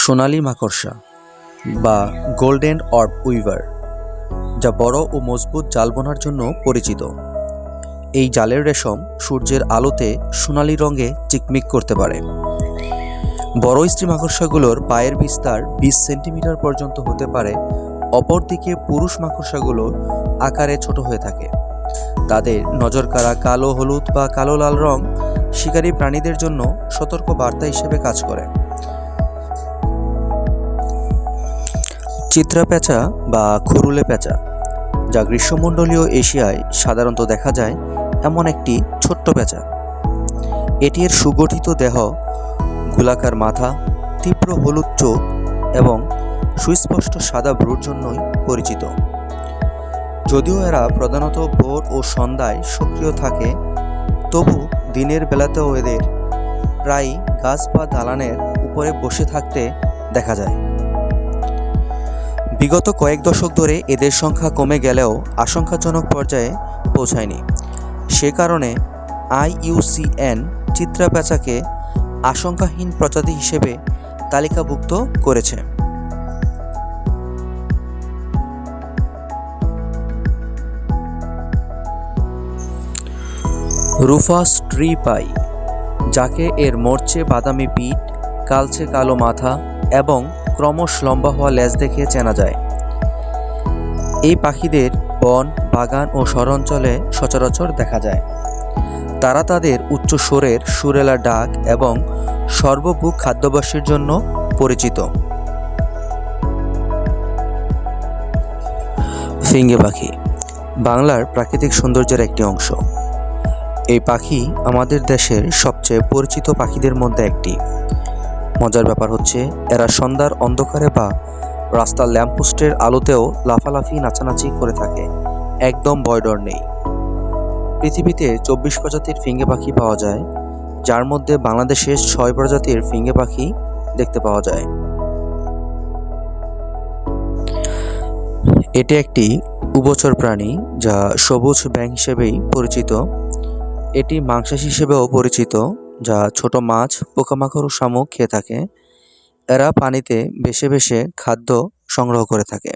সোনালী মাকড়সা বা গোল্ডেন অর্ব উইভার, যা বড় ও মজবুত জাল বোনার জন্য পরিচিত। এই জালের রেশম সূর্যের আলোতে সোনালী রঙে চিকমিক করতে পারে। বড় স্ত্রী মাকড়সাগুলোর পায়ের বিস্তার 20 সেন্টিমিটার পর্যন্ত হতে পারে। অপরদিকে পুরুষ মাকড়সাগুলোর আকারে ছোট হয়ে থাকে। তাদের নজরকাড়া কালো হলুদ বা কালো লাল রং শিকারী প্রাণীদের জন্য সতর্ক বার্তা হিসেবে কাজ করে। চিত্রা পেঁচা বা খুরুলে পেঁচা, যা গ্রীষ্মমণ্ডলীয় এশিয়ায় সাধারণত দেখা যায় এমন একটি ছোট্ট পেঁচা। এটি এর সুগঠিত দেহ, গোলাকার মাথা, তীব্র হলুদ চোখ এবং সুস্পষ্ট সাদা ভ্রুর জন্যই পরিচিত। যদিও এরা প্রধানত ভোর ও সন্ধ্যায় সক্রিয় থাকে, তবু দিনের বেলাতেও এদের প্রায়ই গাছ বা দালানের উপরে বসে থাকতে দেখা যায়। বিগত কয়েক দশক ধরে এদের সংখ্যা কমে গেলেও আশঙ্কাজনক পর্যায়ে পৌঁছায়নি। সে কারণে IUCN চিত্রা পেঁচাকে আশঙ্কাহীন প্রজাতি হিসেবে তালিকাভুক্ত করেছে। রুফাস ট্রি পাই, যাকে এর মরচে বাদামি পিঠ, কালচে কালো মাথা এবং ক্রমশ লম্বা হওয়া লেজ দেখে চেনা যায়। এই পাখিদের বন, বাগান ও শহরাঞ্চলে সচরাচর দেখা যায়। তারা তাদের উচ্চ স্বরের সুরেলা ডাক এবং সর্বভুক খাদ্যাভ্যাসের জন্য পরিচিত। ফিঙে পাখি বাংলার প্রাকৃতিক সৌন্দর্যের একটি অংশ। এই পাখি আমাদের দেশের সবচেয়ে পরিচিত পাখিদের মধ্যে একটি। মজার ব্যাপার হচ্ছে, এরা সন্ধ্যার অন্ধকারে বা রাস্তার ল্যাম্পপোস্টের আলোতেও লাফালাফি নাচানাচি করে থাকে, একদম ভয়ডর নেই। পৃথিবীতে 24 প্রজাতির ফিঙে পাখি পাওয়া যায়, যার মধ্যে বাংলাদেশে 6 প্রজাতির ফিঙে পাখি দেখতে পাওয়া যায়। এটি একটি উভচর প্রাণী, যা সবুজ ব্যাঙ হিসেবেই পরিচিত। এটি মাংসাশী হিসেবেও পরিচিত, যা ছোট মাছ, পোকামাকড় ও শামুক খেয়ে থাকে। এরা পানিতে ভেসে ভেসে খাদ্য সংগ্রহ করে থাকে।